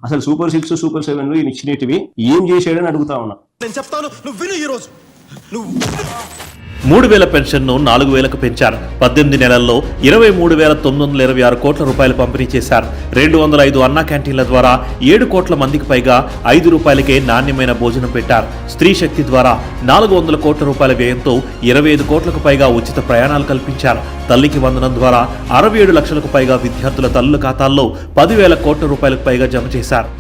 అసలు super 6 super 7 ఇచ్చినవి ఏం చేశాడని అడుగుతా ఉన్నా. నేను చెప్తాను, నువ్వు విను. ఈ రోజు నువ్వు 3000 పెన్షన్ను 4000కు పెంచారు. 18 నెలల్లో 23,926 కోట్ల రూపాయలు పంపిణీ చేశారు. 205 అన్నా క్యాంటీన్ల ద్వారా 7 కోట్ల మందికి పైగా ₹5కే నాణ్యమైన భోజనం పెట్టారు. స్త్రీ శక్తి ద్వారా 400 కోట్ల రూపాయల వ్యయంతో 25 కోట్లకు పైగా ఉచిత ప్రయాణాలు కల్పించారు. తల్లికి వందనం ద్వారా 67 లక్షలకు పైగా విద్యార్థుల తల్లుల ఖాతాల్లో 10,000 కోట్ల రూపాయలకు పైగా జమ చేశారు.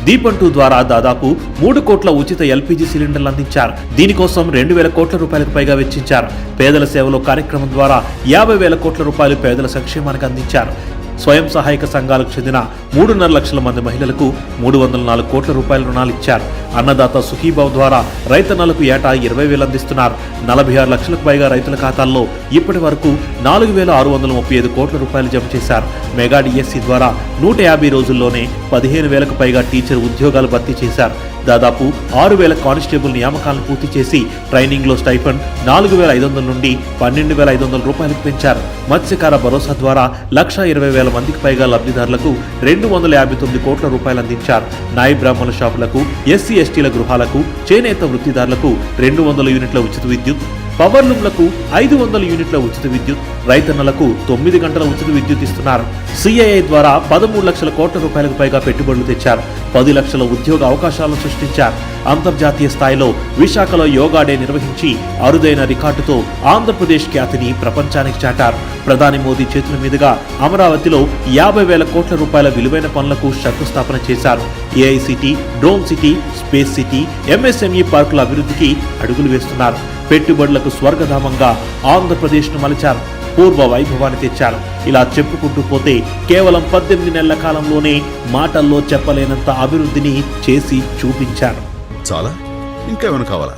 దీపం 2 ద్వారా దాదాపు 3 కోట్ల ఉచిత ఎల్పీజీ సిలిండర్లు అందించారు. దీనికోసం 2,000 కోట్ల రూపాయలకు పైగా వెచ్చించారు. పేదల సేవలో కార్యక్రమం ద్వారా 50,000 కోట్ల రూపాయలు పేదల సంక్షేమానికి అందించారు. స్వయం సహాయక సంఘాలకు చెందిన 3.5 లక్షల మంది మహిళలకు 304 కోట్ల రూపాయల రుణాలు ఇచ్చారు. అన్నదాత సుఖీభావ్ ద్వారా రైతన్నలకు ఏటా 20,000 అందిస్తున్నారు. 46 లక్షలకు పైగా రైతుల ఖాతాల్లో ఇప్పటి వరకు 4,635 కోట్ల రూపాయలు జమ చేశారు. మెగా డిఎస్సి ద్వారా 150 రోజుల్లోనే 15,000కు పైగా టీచర్ ఉద్యోగాలు భర్తీ చేశారు. దాదాపు 6,000 కానిస్టేబుల్ నియామకాలను పూర్తి చేసి ట్రైనింగ్లో స్టైఫండ్ 4,500 నుండి 12,500 రూపాయలకు పెంచారు. మత్స్యకార భరోసా ద్వారా 1,20,000 మందికి పైగా లబ్ధిదారులకు 259 కోట్ల రూపాయలు అందించారు. నాయి బ్రాహ్మణ షాపులకు, ఎస్సీ ఎస్టీల గృహాలకు, చేనేత వృత్తిదారులకు 200 యూనిట్ల ఉచిత విద్యుత్, పవర్లూమ్లకు 500 యూనిట్ల ఉచిత విద్యుత్, రైతన్నలకు 9 గంటల ఉచిత విద్యుత్ ఇస్తున్నారు. సిఐఐ ద్వారా 13 లక్షల కోట్ల రూపాయలకు పైగా పెట్టుబడులు తెచ్చారు. 10 లక్షల ఉద్యోగ అవకాశాలను సృష్టించారు. అంతర్జాతీయ స్థాయిలో విశాఖలో యోగా డే నిర్వహించి అరుదైన రికార్డుతో ఆంధ్రప్రదేశ్ ఖ్యాతిని ప్రపంచానికి చాటారు. ప్రధాని మోదీ చేతుల మీదుగా అమరావతిలో 50,000 కోట్ల రూపాయల విలువైన పనులకు శంకుస్థాపన చేశారు. AI city, drone city, space city, MSME పార్కుల అభివృద్ధికి అడుగులు వేస్తున్నారు. పెట్టుబడులకు స్వర్గధామంగా ఆంధ్రప్రదేశ్ను మలిచారు. పూర్వ వైభవాన్ని తెచ్చారు. ఇలా చెప్పుకుంటూ పోతే కేవలం 18 నెలల కాలంలోనే మాటల్లో చెప్పలేనంత అభివృద్ధిని చేసి చూపించారు. చాలా ఇంకా ఏమైనా కావాలా?